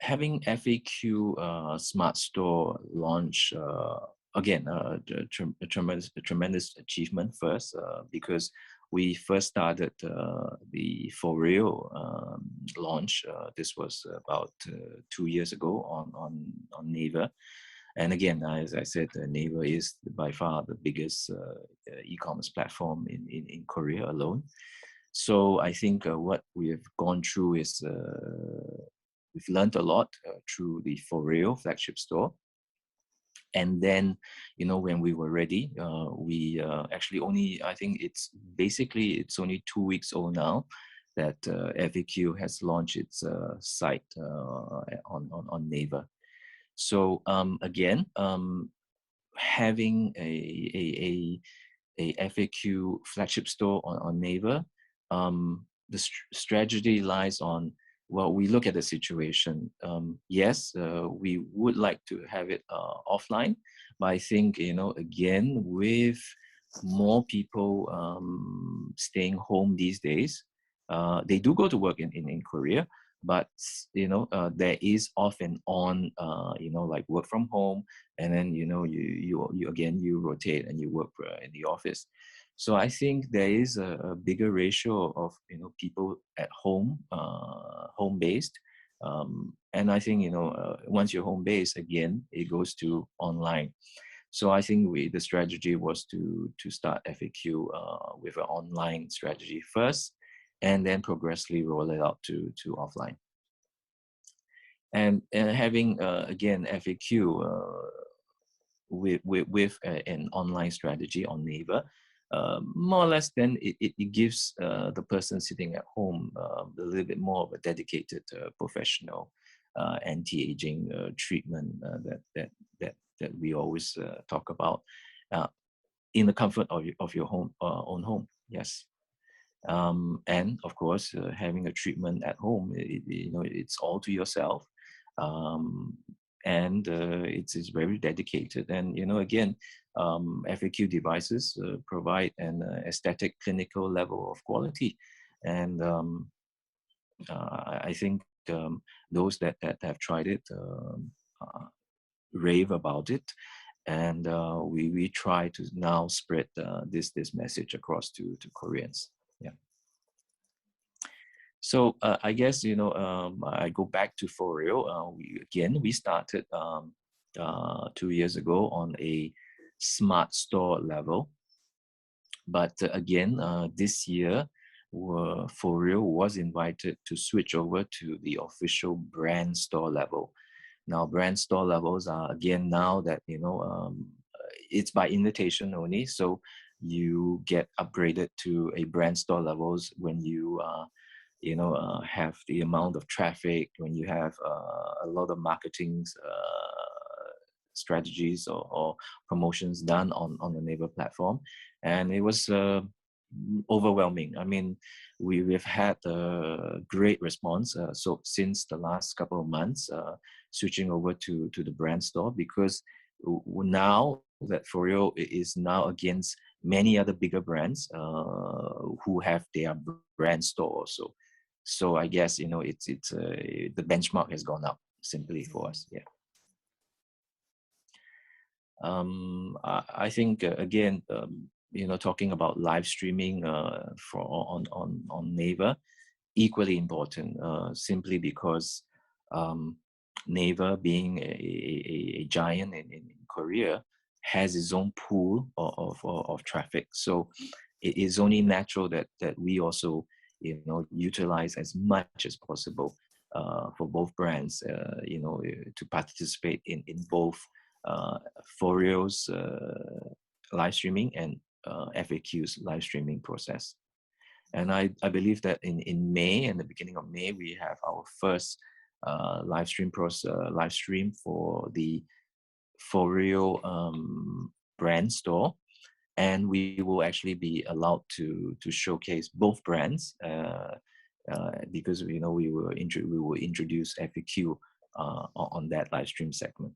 having FAQ Smart Store launch again a tremendous achievement first because we first started the FOREO launch. This was about 2 years ago on Naver. And again, as I said, Naver is by far the biggest e-commerce platform in Korea alone. So I think what we have gone through is we've learned a lot through the FOREO flagship store. And then, you know, when we were ready, we actually only, I think it's only 2 weeks old now that FAQ has launched its site on Naver. So again, having a FAQ flagship store on Naver, the strategy lies on, well, we look at the situation. Yes, we would like to have it offline, but I think, you know, again, with more people staying home these days, they do go to work in Korea, but you know, there is off and on, you know, like work from home, and then you know, you again you rotate and you work in the office. So I think there is a bigger ratio of, you know, people at home, home based, and I think, you know, once you're home based, again it goes to online. So I think the strategy was to start FAQ with an online strategy first, and then progressively roll it out to offline. And having again FAQ with an online strategy on Naver, more or less, then it gives the person sitting at home a little bit more of a dedicated professional anti-aging treatment that we always talk about in the comfort of your home, own home. Yes. And of course, having a treatment at home, you know, it's all to yourself, and it's very dedicated. And you know, again, FAQ devices provide an aesthetic clinical level of quality, and I think those that have tried it rave about it. And we try to now spread this message across to Koreans. Yeah. So I guess, you know, I go back to FOREO. We started 2 years ago on a smart store level, but again this year, FOREO was invited to switch over to the official brand store level. Now, brand store levels are, again, now that, you know, it's by invitation only. So you get upgraded to a brand store levels when you, you know, have the amount of traffic, when you have a lot of marketing strategies or promotions done on the Naver platform. And it was overwhelming. I mean, we've had a great response. So since the last couple of months, switching over to the brand store, because now that FOREO is now against many other bigger brands who have their brand store also. So I guess, you know, it's the benchmark has gone up simply for us. Yeah. I think again, you know, talking about live streaming on Naver, equally important, simply because Naver, being a giant in Korea, has its own pool of traffic. So it is only natural that we also, you know, utilize as much as possible for both brands, you know, to participate in both FOREO's live streaming and FAQ's live streaming process. And I believe that in May, and the beginning of May, we have our first live stream for the FOREO brand store, and we will actually be allowed to showcase both brands because, you know, we will introduce FAQ on that live stream segment.